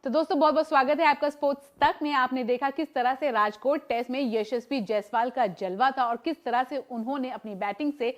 तो दोस्तों बहुत बहुत स्वागत है आपका स्पोर्ट्स तक में। आपने देखा किस तरह से राजकोट टेस्ट में यशस्वी जायसवाल का जलवा था और किस तरह से उन्होंने अपनी बैटिंग से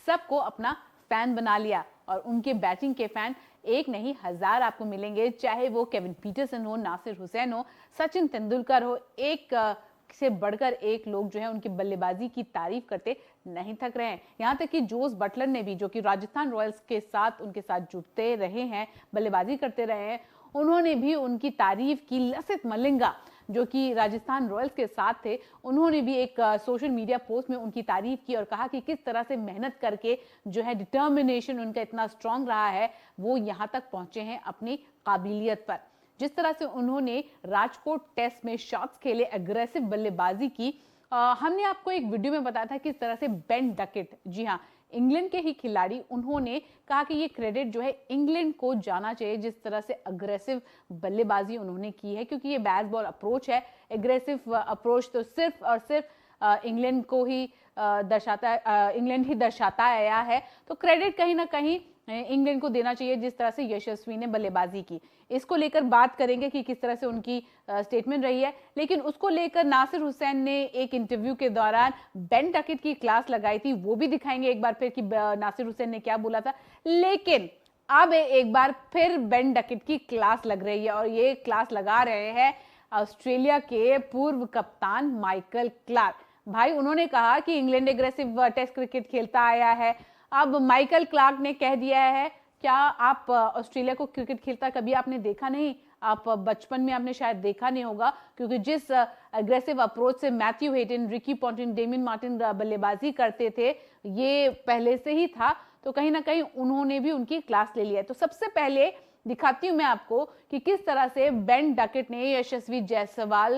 सबको अपना फैन बना लिया। और उनके बैटिंग के फैन एक नहीं हजार आपको मिलेंगे, चाहे वो केविन पीटरसन हो, नासिर हुसैन हो, सचिन तेंदुलकर हो। एक से बढ़कर एक लोग जो है उनकी बल्लेबाजी की तारीफ करते नहीं थक रहे हैं। यहाँ तक कि जोस बटलर ने भी, जो कि राजस्थान रॉयल्स के साथ उनके साथ जुड़ते रहे हैं, बल्लेबाजी करते रहे हैं, उन्होंने भी उनकी तारीफ की। लसित मलिंगा जो कि राजस्थान रॉयल्स के साथ थे, उन्होंने भी एक सोशल मीडिया पोस्ट में उनकी तारीफ की और कहा कि किस तरह से मेहनत करके जो है डिटर्मिनेशन उनका इतना स्ट्रांग रहा है, वो यहाँ तक पहुंचे हैं अपनी काबिलियत पर। जिस तरह से उन्होंने राजकोट टेस्ट में शॉट्स खेले, एग्रेसिव बल्लेबाजी की। हमने आपको एक वीडियो में बताया था किस तरह से बेन डकेट, जी हाँ इंग्लैंड के ही खिलाड़ी, उन्होंने कहा कि ये क्रेडिट जो है इंग्लैंड को जाना चाहिए, जिस तरह से अग्रेसिव बल्लेबाजी उन्होंने की है। क्योंकि ये बैट बॉल अप्रोच है, एग्रेसिव अप्रोच तो सिर्फ और सिर्फ इंग्लैंड को ही दर्शाता है, इंग्लैंड ही दर्शाता आया है। तो क्रेडिट कहीं ना कहीं इंग्लैंड को देना चाहिए जिस तरह से यशस्वी ने बल्लेबाजी की। इसको लेकर बात करेंगे कि किस तरह से उनकी स्टेटमेंट रही है। लेकिन उसको लेकर नासिर हुसैन ने एक इंटरव्यू के दौरान बेन डकेट की क्लास लगाई थी, वो भी दिखाएंगे एक बार फिर कि नासिर हुसैन ने क्या बोला था। लेकिन अब एक बार फिर बेन डकेट की क्लास लग रही है और ये क्लास लगा रहे हैं ऑस्ट्रेलिया के पूर्व कप्तान माइकल क्लार्क। भाई उन्होंने कहा कि इंग्लैंड एग्रेसिव टेस्ट क्रिकेट खेलता आया है। अब माइकल क्लार्क ने कह दिया है, क्या आप ऑस्ट्रेलिया को क्रिकेट खेलता कभी आपने देखा नहीं? आप बचपन में आपने शायद देखा नहीं होगा, क्योंकि जिस एग्रेसिव अप्रोच से Matthew Hayden, Ricky Ponting, Damien Martyn बल्लेबाजी करते थे, ये पहले से ही था। तो कहीं ना कहीं उन्होंने भी उनकी क्लास ले लिया है। तो सबसे पहले दिखाती हूं मैं आपको कि किस तरह से बेन डकेट ने यशस्वी जायसवाल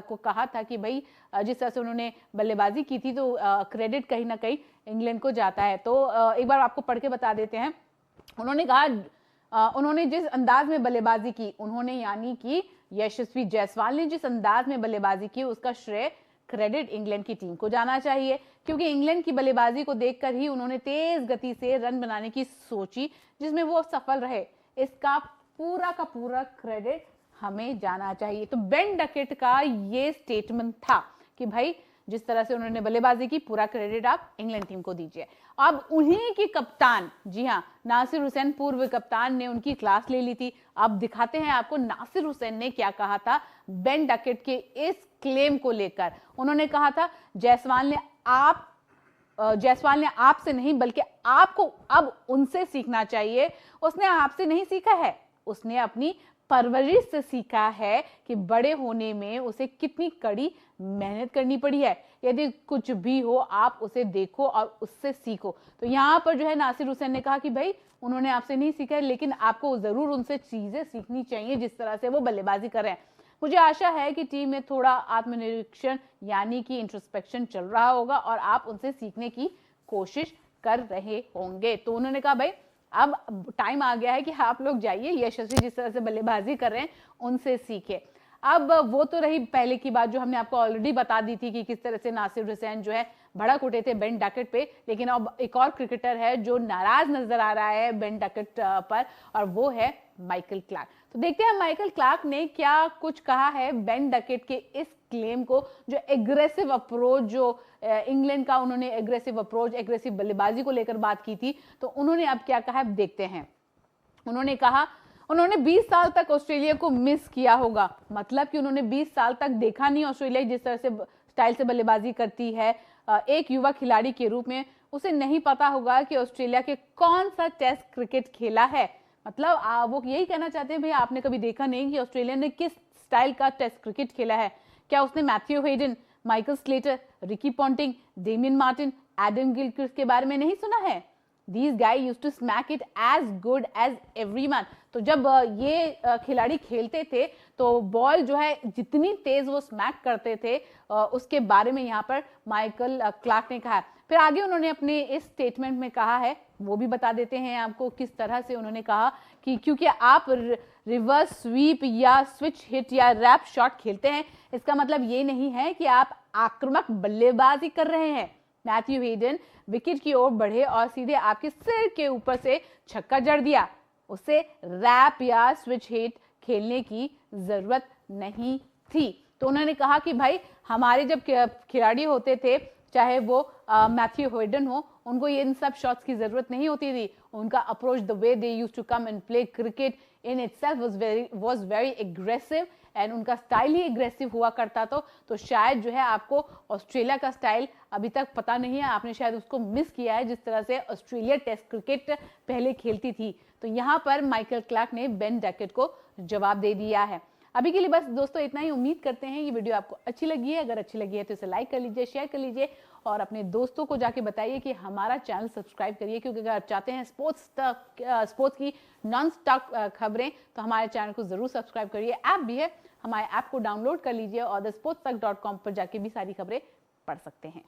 को कहा था कि भाई जिस तरह से उन्होंने बल्लेबाजी की थी, तो क्रेडिट कहीं ना कहीं इंग्लैंड को जाता है। तो एक बार आपको पढ़ के बता देते हैं। उन्होंने कहा, उन्होंने जिस अंदाज में बल्लेबाजी की, उन्होंने यानी कि यशस्वी जायसवाल ने जिस अंदाज में बल्लेबाजी की, उसका श्रेय क्रेडिट इंग्लैंड की टीम को जाना चाहिए। क्योंकि इंग्लैंड की बल्लेबाजी को देखकर ही उन्होंने तेज गति से रन बनाने की सोची, जिसमें वो सफल रहे। इसका पूरा का पूरा क्रेडिट हमें जाना चाहिए। तो बेन डकेट का ये स्टेटमेंट था कि भाई जिस तरह से उन्होंने बल्लेबाजी की, पूरा क्रेडिट आप इंग्लैंड टीम को दीजिए। अब उन्हीं की कप्तान, जी हाँ नासिर हुसैन पूर्व कप्तान ने उनकी क्लास ले ली थी। अब दिखाते हैं आपको नासिर हुसैन ने क्या कहा था बेन डकेट के इस क्लेम को लेकर। उन्होंने कहा था जायसवाल ने आपसे नहीं बल्कि आपको अब उनसे सीखना चाहिए। उसने आपसे नहीं सीखा है, उसने अपनी परवरिश से सीखा है कि बड़े होने में उसे कितनी कड़ी मेहनत करनी पड़ी है। यदि कुछ भी हो आप उसे देखो और उससे सीखो। तो यहाँ पर जो है नासिर हुसैन ने कहा कि भाई उन्होंने आपसे नहीं सीखा है, लेकिन आपको जरूर उनसे चीजें सीखनी चाहिए जिस तरह से वो बल्लेबाजी कर रहे हैं। मुझे आशा है कि टीम में थोड़ा आत्मनिरीक्षण यानी कि इंट्रोस्पेक्शन चल रहा होगा और आप उनसे सीखने की कोशिश कर रहे होंगे। तो उन्होंने कहा भाई अब टाइम आ गया है कि आप लोग जाइए, यशस्वी जिस तरह से बल्लेबाजी कर रहे हैं उनसे सीखे। अब वो तो रही पहले की बात जो हमने आपको ऑलरेडी बता दी थी कि किस तरह से नासिर हुसैन जो है भड़क उठे थे बेन डकेट पे। लेकिन अब एक और क्रिकेटर है जो नाराज नजर आ रहा है बेन डकेट पर, और वो है माइकल क्लार्क। तो देखते हैं माइकल क्लार्क ने क्या कुछ कहा है बेन डकेट के इस क्लेम को, जो एग्रेसिव अप्रोच, जो इंग्लैंड का उन्होंने एग्रेसिव अप्रोच, एग्रेसिव बल्लेबाजी को लेकर बात की थी। तो उन्होंने अब क्या कहा देखते हैं। उन्होंने कहा उन्होंने 20 साल तक ऑस्ट्रेलिया को मिस किया होगा। मतलब कि उन्होंने 20 साल तक देखा नहीं ऑस्ट्रेलिया जिस तरह से स्टाइल से बल्लेबाजी करती है। एक युवा खिलाड़ी के रूप में उसे नहीं पता होगा कि ऑस्ट्रेलिया के कौन सा टेस्ट क्रिकेट खेला है। मतलब वो यही कहना चाहते हैं भाई आपने कभी देखा नहीं कि ऑस्ट्रेलिया ने किस स्टाइल का टेस्ट क्रिकेट खेला है। क्या उसने Matthew Hayden, Michael Slater, Ricky Ponting, Damien Martyn, Adam Gilchrist के बारे में नहीं सुना है? These guys used to smack it as good as everyone। तो जब ये खिलाड़ी खेलते थे तो बॉल जो है जितनी तेज वो स्मैक करते थे, उसके बारे में यहाँ पर माइकल क्लार्क ने कहा। फिर आगे उन्होंने अपने इस स्टेटमेंट में कहा है, वो भी बता देते हैं आपको किस तरह से उन्होंने कहा कि क्योंकि आप रिवर्स स्वीप या स्विच हिट या रैप शॉट खेलते हैं, इसका मतलब ये नहीं है कि आप आक्रामक बल्लेबाजी कर रहे हैं। मैथ्यू हेडन विकेट की ओर बढ़े और सीधे आपके सिर के ऊपर से छक्का जड़ दिया। उसे रैप या स्विच हिट खेलने की जरूरत नहीं थी। तो उन्होंने कहा कि भाई हमारे जब खिलाड़ी होते थे, चाहे वो मैथ्यू हेडन हो, उनको ये इन सब शॉट्स की जरूरत नहीं होती थी। उनका approach, the way they used to come and play cricket in itself was very aggressive, and उनका स्टाइल ही एग्रेसिव हुआ करता। तो शायद जो है आपको ऑस्ट्रेलिया का स्टाइल अभी तक पता नहीं है, आपने शायद उसको मिस किया है, जिस तरह से ऑस्ट्रेलिया टेस्ट क्रिकेट पहले खेलती थी। तो यहाँ पर माइकल क्लार्क ने बेन डकैट को जवाब दे दिया है। अभी के लिए बस दोस्तों इतना ही। उम्मीद करते हैं ये वीडियो आपको अच्छी लगी है। अगर अच्छी लगी है तो इसे लाइक कर लीजिए, शेयर कर लीजिए और अपने दोस्तों को जाके बताइए कि हमारा चैनल सब्सक्राइब करिए, क्योंकि अगर आप चाहते हैं स्पोर्ट्स की नॉन स्टॉप खबरें तो हमारे चैनल को जरूर सब्सक्राइब करिए। ऐप भी है, हमारे ऐप को डाउनलोड कर लीजिए और thesportstuck.com पर जाके भी सारी खबरें पढ़ सकते हैं।